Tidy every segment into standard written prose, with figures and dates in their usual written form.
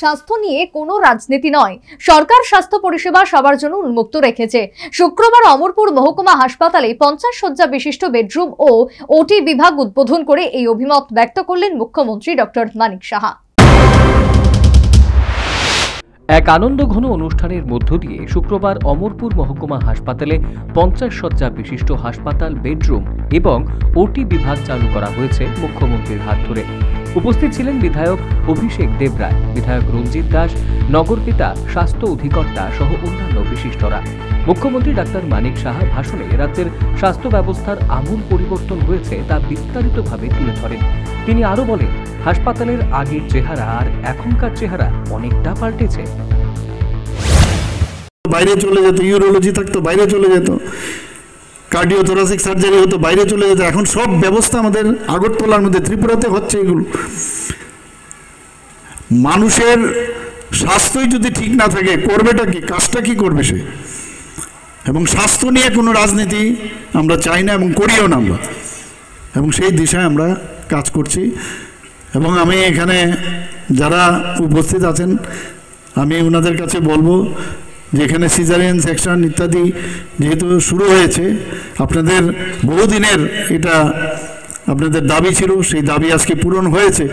স্বাস্থ্য নিয়ে কোনো রাজনীতি নয়, সরকার স্বাস্থ্য পরিষেবা সবার জন্য উন্মুক্ত রেখেছে। শুক্রবার অমরপুর মহকুমা হাসপাতালে 50 শয্যা বিশিষ্ট বেডরুম ও ওটি বিভাগ উদ্বোধন করে এই অভিমত ব্যক্ত করলেন মুখ্যমন্ত্রী ডক্টর মানিক সাহা। এক আনন্দঘন অনুষ্ঠানের মধ্য দিয়ে শুক্রবার অমরপুর মহকুমা হাসপাতালে 50 শয্যা বিশিষ্ট হাসপাতাল বেডরুম এবং ওটি বিভাগ চালু করা হয়েছে মুখ্যমন্ত্রীর হাত ধরে। উপস্থিত ছিলেন বিধায়ক অভিষেক দেবরায়, বিধায়ক রঞ্জিত দাস, নগরপিতা স্বাস্থ্য অধিকর্তা সহ অন্যান্য বিশিষ্টরা। মুখ্যমন্ত্রী ডাক্তার মানিক সাহা ভাষণে রাজ্যের স্বাস্থ্য ব্যবস্থার আমূল পরিবর্তন হয়েছে তা বিস্তারিতভাবে তুলে ধরেন। তিনি আরো বলেন, হাসপাতালের আগের চেহারা আর এখনকার চেহারা অনেকটা পাল্টেছে। বাইরে চলে যেত, ইউরোলজি থাকতো বাইরে চলে যেত, কার্ডিওথোরাসিক সার্জারি হতো বাইরে চলে যেত। এখন সব ব্যবস্থা আমাদের আগরতলার মধ্যে, ত্রিপুরাতে হচ্ছে। এগুলো মানুষের স্বাস্থ্যই যদি ঠিক না থাকে, করবেটা কি, কাজটা কি করবে সে? এবং স্বাস্থ্য নিয়ে কোনো রাজনীতি আমরা চাই না এবং করিও না আমরা, এবং সেই দিশায় আমরা কাজ করছি। এবং আমি এখানে যারা উপস্থিত আছেন, আমি ওনাদের কাছে বলবো যে এখানে সিজারিয়ান সেকশন ইত্যাদি যেহেতু শুরু হয়েছে, আপনাদের বহুদিনের এটা আপনাদের দাবি ছিল, সেই দাবি আজকে পূরণ হয়েছে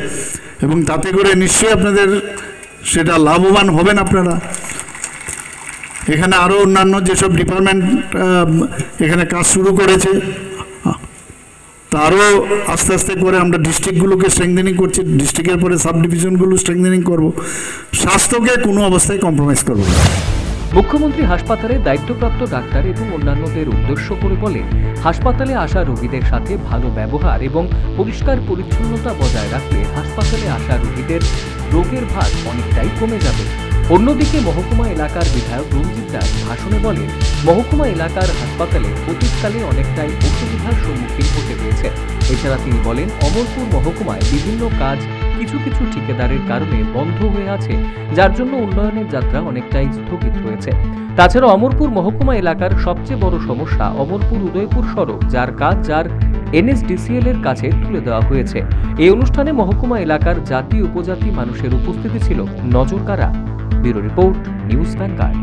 এবং তাতে করে নিশ্চয়ই আপনাদের সেটা লাভবান হবেন আপনারা। এখানে আরও অন্যান্য যেসব ডিপার্টমেন্ট এখানে কাজ শুরু করেছে, তারও আস্তে আস্তে করে আমরা ডিস্ট্রিক্টগুলোকে স্ট্রেংথেনিং করছি, ডিস্ট্রিক্টের পরে সাব ডিভিশনগুলো স্ট্রেংথেনিং করব। স্বাস্থ্যকে কোনো অবস্থায় কম্প্রোমাইজ করব না। মুখ্যমন্ত্রী হাসপাতালে দায়িত্বপ্রাপ্ত ডাক্তার এবং অন্যান্যদের উদ্দেশ্য করে বলেন, হাসপাতালে আসা রোগীদের সাথে ভালো ব্যবহার এবং পরিষ্কার পরিচ্ছন্নতা বজায় রাখলে হাসপাতালে আসা রোগীদের রোগের ভার অনেকটাই কমে যাবে। অন্যদিকে মহকুমা এলাকার বিধায়ক রঞ্জিত দাস ভাষণে বলেন, মহকুমা এলাকার হাসপাতালে অতীতকালে অনেকটাই অসুবিধার সম্মুখীন হতে হয়েছে। এছাড়া তিনি বলেন, অমরপুর মহকুমায় বিভিন্ন কাজ কিছু কিছু ঠিকাদারের কারণে বন্ধ হয়ে আছে, যার জন্য উন্নয়নের যাত্রা অনেকটাই স্থগিত রয়েছে। তাছাড়া অমরপুর মহকুমা এলাকার সবচেয়ে বড় সমস্যা অমরপুর উদয়পুর সড়ক, যার কাজ NSDCL এর কাছে তুলে দেওয়া হয়েছে। এই অনুষ্ঠানে মহকুমা এলাকার জাতি উপজাতি মানুষের উপস্থিতি ছিল নজর কাড়া। Bureau report, news vanguard.